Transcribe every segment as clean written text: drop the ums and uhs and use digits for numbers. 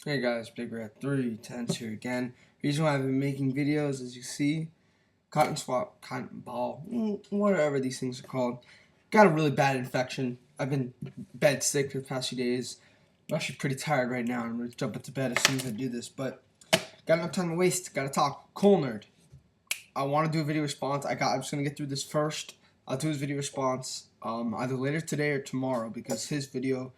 Hey guys, Big Red 310 here again. Reason why I've been making videos, as you see, cotton ball, whatever these things are called. Got a really bad infection. I've been bed sick for the past few days. I'm actually pretty tired right now. I'm ready to jump into bed as soon as I do this, but got no time to waste. Gotta talk. Cole Nerd. I want to do a video response. I'm just gonna get through this first. I'll do his video response either later today or tomorrow because his video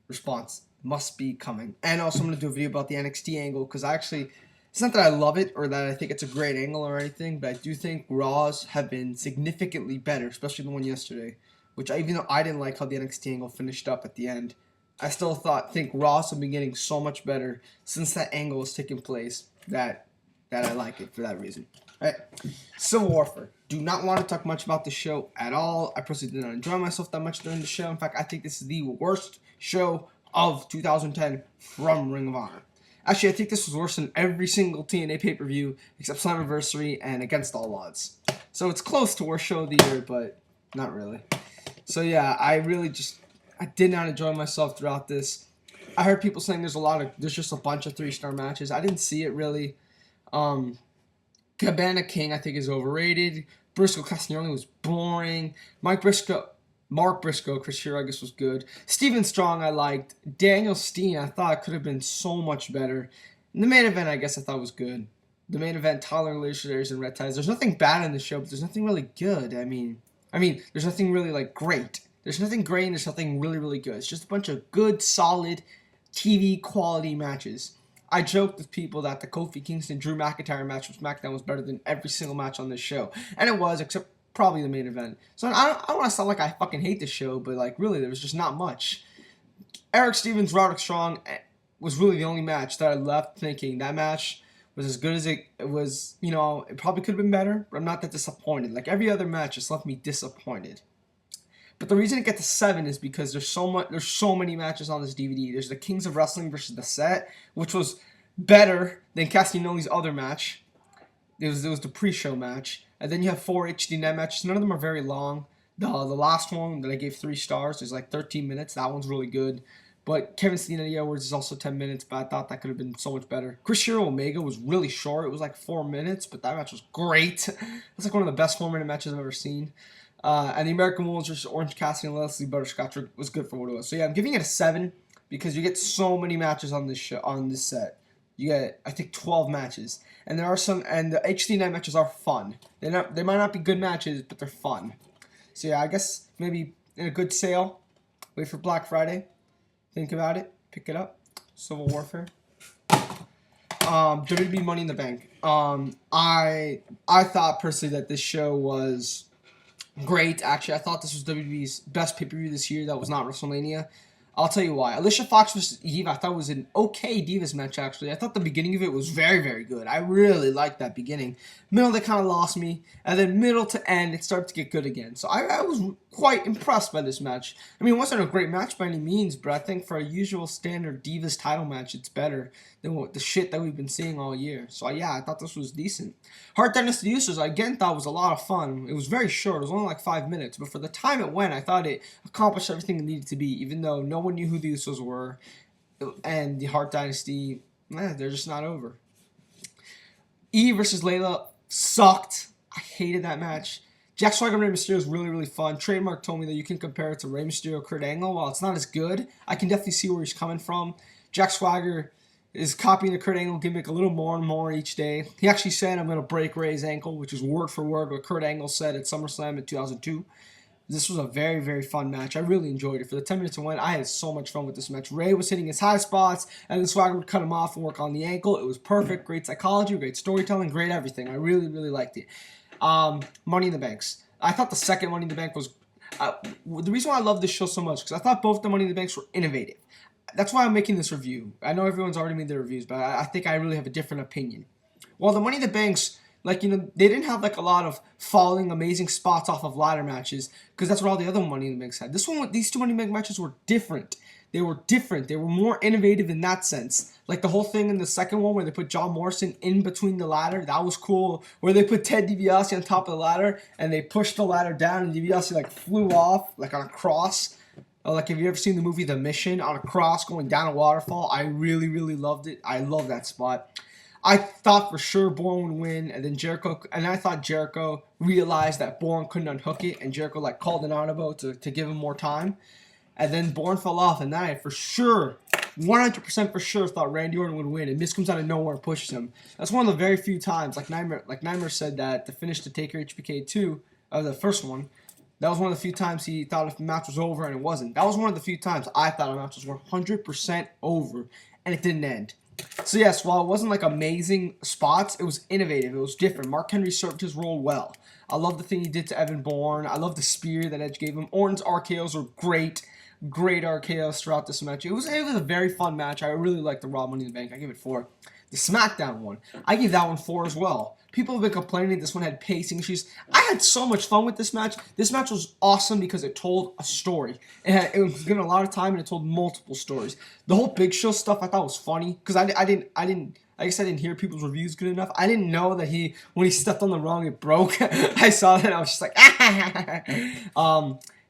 response must be coming. And also I'm going to do a video about the NXT angle because it's not that I love it or that I think it's a great angle or anything, but I do think Raws have been significantly better, especially the one yesterday, which even though I didn't like how the NXT angle finished up at the end, I still think Raws have been getting so much better since that angle has taken place that I like it for that reason. All right. Civil Warfare. Do not want to talk much about the show at all. I personally did not enjoy myself that much during the show. In fact, I think this is the worst show of 2010 from Ring of Honor. Actually, I think this was worse than every single TNA pay-per-view except Slammiversary and Against All Odds. So it's close to worst show of the year, but not really. So yeah, I did not enjoy myself throughout this. I heard people saying there's just a bunch of 3-star matches. I didn't see it really. Cabana King, I think, is overrated. Briscoe Castagnoli was boring. Mark Briscoe, Chris Hero, I guess, was good. Steven Strong, I liked. Daniel Steen, I thought could have been so much better. And the main event, I guess, I thought was good. The main event, Tyler and Legendary and Red Ties. There's nothing bad in the show, but there's nothing really good. I mean, there's nothing really, great. There's nothing great and there's nothing really, really good. It's just a bunch of good, solid, TV quality matches. I joked with people that the Kofi Kingston Drew McIntyre match from Smackdown was better than every single match on this show. And it was, except probably the main event. So I don't want to sound like I fucking hate this show, but really there was just not much. Eric Stevens, Roderick Strong was really the only match that I left thinking that match was as good as it was. You know, it probably could have been better, but I'm not that disappointed. Like every other match just left me disappointed. But the reason it gets to 7 is because there's so many matches on this DVD. There's the Kings of Wrestling versus The Set, which was better than Castagnoli's other match. It was the pre-show match. And then you have 4 HD9 matches. None of them are very long. The last one that I gave 3 stars is like 13 minutes. That one's really good. But Kevin Steen and Eddie Edwards is also 10 minutes, but I thought that could have been so much better. Chris Hero Omega was really short. It was like 4 minutes, but that match was great. It's like one of the best 4-minute matches I've ever seen. And the American Wolves versus Orange Cassidy and Leslie Butterscotch was good for what it was. So yeah, I'm giving it a 7 because you get so many matches on this show, on this set. You get, I think, 12 matches, and the HD9 matches are fun. They might not be good matches, but they're fun. So yeah, I guess maybe in a good sale, wait for Black Friday, think about it, pick it up. Civil Warfare. WWE Money in the Bank. I thought personally that this show was great. Actually, I thought this was WWE's best pay-per-view this year. That was not WrestleMania. I'll tell you why. Alicia Fox versus Diva, I thought was an okay Divas match, actually. I thought the beginning of it was very, very good. I really liked that beginning. Middle, they kind of lost me. And then middle to end, it started to get good again. So I was quite impressed by this match. I mean, it wasn't a great match by any means, but I think for a usual standard Divas title match, it's better than the shit that we've been seeing all year. So yeah, I thought this was decent. Hart, Dynasty, Usos, I again thought was a lot of fun. It was very short. It was only like 5 minutes. But for the time it went, I thought it accomplished everything it needed to be, even though no one knew who the Usos were. And the Hart Dynasty, they're just not over. E versus Layla sucked. I hated that match. Jack Swagger and Rey Mysterio is really, really fun. Trademark told me that you can compare it to Rey Mysterio, Kurt Angle. While it's not as good, I can definitely see where he's coming from. Jack Swagger is copying the Kurt Angle gimmick a little more and more each day. He actually said, "I'm going to break Rey's ankle," which is word for word what Kurt Angle said at SummerSlam in 2002. This was a very, very fun match. I really enjoyed it. For the 10 minutes it went, I had so much fun with this match. Rey was hitting his high spots, and then Swagger would cut him off and work on the ankle. It was perfect. Great psychology, great storytelling, great everything. I really, really liked it. Money in the Banks. I thought the second Money in the Bank was... the reason why I love this show so much, because I thought both the Money in the Banks were innovative. That's why I'm making this review. I know everyone's already made their reviews, but I think I really have a different opinion. While the Money in the Banks... they didn't have a lot of falling amazing spots off of ladder matches because that's what all the other Money in the Banks had. These two Money in the Bank matches were different. They were different. They were more innovative in that sense. Like the whole thing in the second one where they put John Morrison in between the ladder, that was cool. Where they put Ted DiBiase on top of the ladder and they pushed the ladder down and DiBiase flew off on a cross. Like, have you ever seen the movie The Mission on a cross going down a waterfall? I really, really loved it. I love that spot. I thought for sure Bourne would win, and then I thought Jericho realized that Bourne couldn't unhook it, and Jericho like called an audible to give him more time. And then Bourne fell off, and then I for sure, 100% for sure, thought Randy Orton would win. And Miz comes out of nowhere and pushes him. That's one of the very few times, like Nightmare said that to finish the Taker HBK 2, the first one, that was one of the few times he thought if the match was over, and it wasn't. That was one of the few times I thought a match was 100% over, and it didn't end. So yes, while it wasn't like amazing spots, it was innovative. It was different. Mark Henry served his role well. I love the thing he did to Evan Bourne. I love the spear that Edge gave him. Orton's RKOs were great. Great RKOs throughout this match. It was a very fun match. I really liked the Raw Money in the Bank. I gave it 4. The SmackDown one, I gave that one 4 as well. People have been complaining this one had pacing issues. I had so much fun with this match. This match was awesome because it told a story. It was given a lot of time and it told multiple stories. The whole Big Show stuff I thought was funny because I guess I didn't hear people's reviews good enough. I didn't know that when he stepped on the rung, it broke. I saw that and I was just like,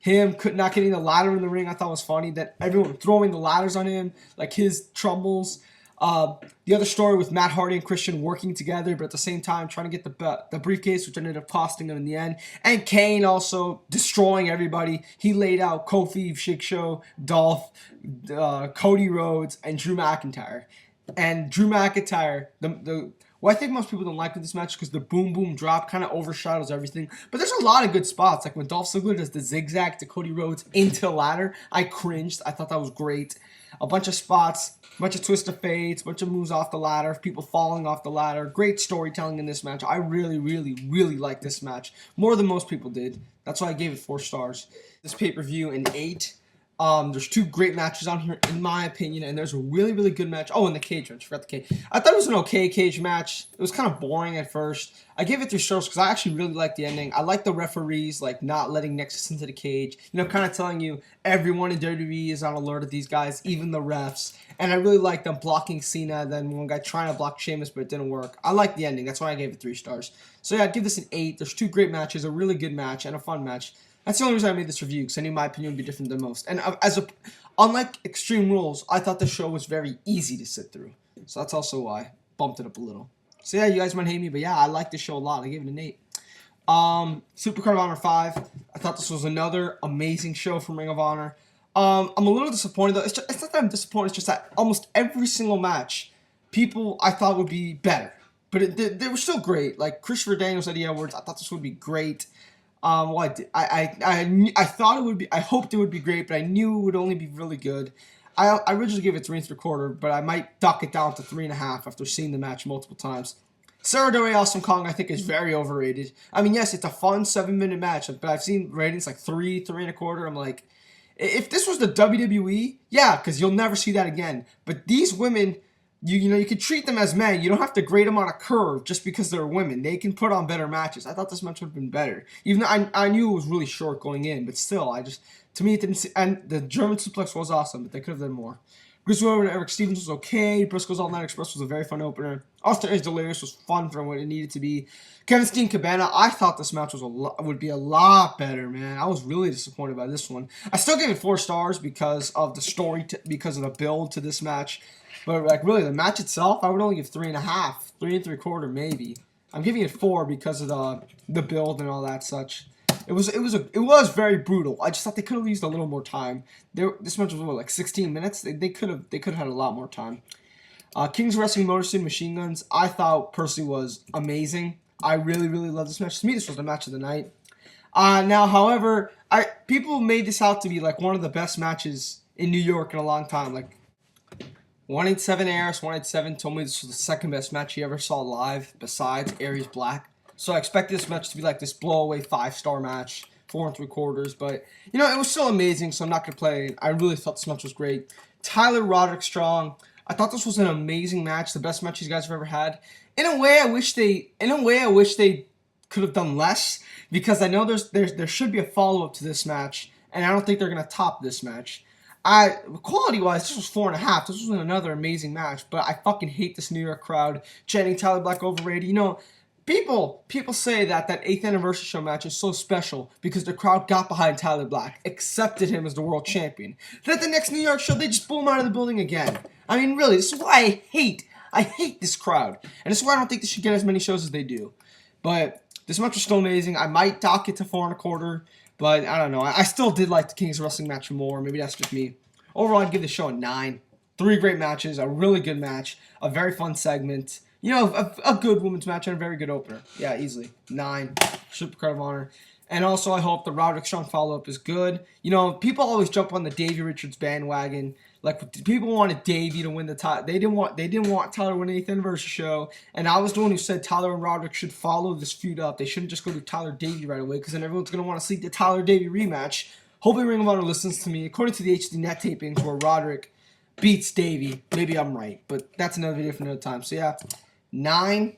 him not getting the ladder in the ring, I thought was funny. That everyone throwing the ladders on him, like his troubles. The other story with Matt Hardy and Christian working together, but at the same time trying to get the briefcase, which ended up costing them in the end. And Kane also destroying everybody. He laid out Kofi, Big Show, Dolph, Cody Rhodes, and Drew McIntyre. And Drew McIntyre, what I think most people don't like with this match because the boom boom drop kind of overshadows everything. But there's a lot of good spots. Like when Dolph Ziggler does the zigzag to Cody Rhodes into the ladder. I cringed. I thought that was great. A bunch of spots, a bunch of twist of fates, a bunch of moves off the ladder, people falling off the ladder. Great storytelling in this match. I really, really, really like this match. More than most people did. That's why I gave it 4 stars. This pay-per-view an 8. There's 2 great matches on here, in my opinion, and there's a really, really good match. Oh, and the cage match. I forgot the cage. I thought it was an okay cage match. It was kind of boring at first. I gave it 3 stars because I actually really liked the ending. I like the referees, like, not letting Nexus into the cage. You know, kind of telling you everyone in WWE is on alert of these guys, even the refs. And I really like them blocking Cena, then one guy trying to block Sheamus, but it didn't work. I like the ending. That's why I gave it 3 stars. So, yeah, I'd give this an 8. There's 2 great matches, a really good match, and a fun match. That's the only reason I made this review, because I knew my opinion would be different than most. And unlike Extreme Rules, I thought the show was very easy to sit through. So that's also why I bumped it up a little. So yeah, you guys might hate me, but yeah, I like this show a lot. I gave it an 8. Supercard of Honor 5. I thought this was another amazing show from Ring of Honor. I'm a little disappointed, though. It's not that I'm disappointed, it's just that almost every single match, people I thought would be better. But they were still great. Like Christopher Daniels, Eddie Edwards, I thought this would be great. Well, I thought it would be. I hoped it would be great, but I knew it would only be really good. I originally gave it 3 3/4, but I might duck it down to 3.5 after seeing the match multiple times. Sarah Doe Awesome Kong, I think, is very overrated. I mean, yes, it's a fun 7-minute match, but I've seen ratings like 3, 3.25. I'm like, if this was the WWE, yeah, because you'll never see that again. But these women. You can treat them as men. You don't have to grade them on a curve just because they're women. They can put on better matches. I thought this match would have been better. Even though I knew it was really short going in, but still, to me, it didn't see, and the German suplex was awesome, but they could have done more. Briscoe and Eric Stevens was okay. Briscoe's All Night Express was a very fun opener. Austin Aries Delirious was fun for what it needed to be. Kevin Steen Cabana, I thought this match would be a lot better, man. I was really disappointed by this one. I still gave it 4 stars because of the story, because of the build to this match. But like really, the match itself, I would only give 3.5, 3 3/4 maybe. I'm giving it 4 because of the build and all that such. It was very brutal. I just thought they could have used a little more time. This match was like 16 minutes. They could have had a lot more time. King's Wrestling Morrison Machine Guns, I thought personally was amazing. I really, really love this match. To me, this was the match of the night. Now, however, people made this out to be like one of the best matches in New York in a long time. Like 187 Aris, 187 told me this was the second best match he ever saw live besides Aries Black. So I expected this match to be like this blowaway 5-star match, 4 3/4. But, you know, it was still amazing, so I'm not going to play it. I really thought this match was great. Tyler Roderick Strong. I thought this was an amazing match, the best match you guys have ever had. In a way, I wish they could have done less, because I know there should be a follow-up to this match, and I don't think they're going to top this match. Quality-wise, this was 4.5. This was another amazing match, but I fucking hate this New York crowd chanting Tyler Black overrated. You know, People say that 8th anniversary show match is so special because the crowd got behind Tyler Black, accepted him as the world champion. Then at the next New York show, they just blew him out of the building again. I mean, really, this is why I hate this crowd. And this is why I don't think they should get as many shows as they do. But this match was still amazing. I might dock it to 4.25, but I don't know. I still did like the King's Wrestling match more. Maybe that's just me. Overall, I'd give the show a 9. 3 great matches, a really good match, a very fun segment. You know, a good women's match and a very good opener. Yeah, easily. 9. Supercard of Honor. And also, I hope the Roderick Strong follow-up is good. You know, people always jump on the Davey Richards bandwagon. Like, people wanted Davey to win the title. They didn't want Tyler to win the 8th anniversary show. And I was the one who said Tyler and Roderick should follow this feud up. They shouldn't just go to Tyler Davey right away, because then everyone's going to want to see the Tyler Davey rematch. Hopefully Ring of Honor listens to me. According to the HD Net tapings where Roderick beats Davey, maybe I'm right. But that's another video for another time. So, yeah. 9,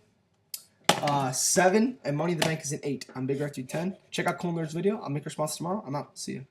7, and Money in the Bank is an 8. I'm Big Red 10. Check out Cole Nerd's video. I'll make a response tomorrow. I'm out. See you.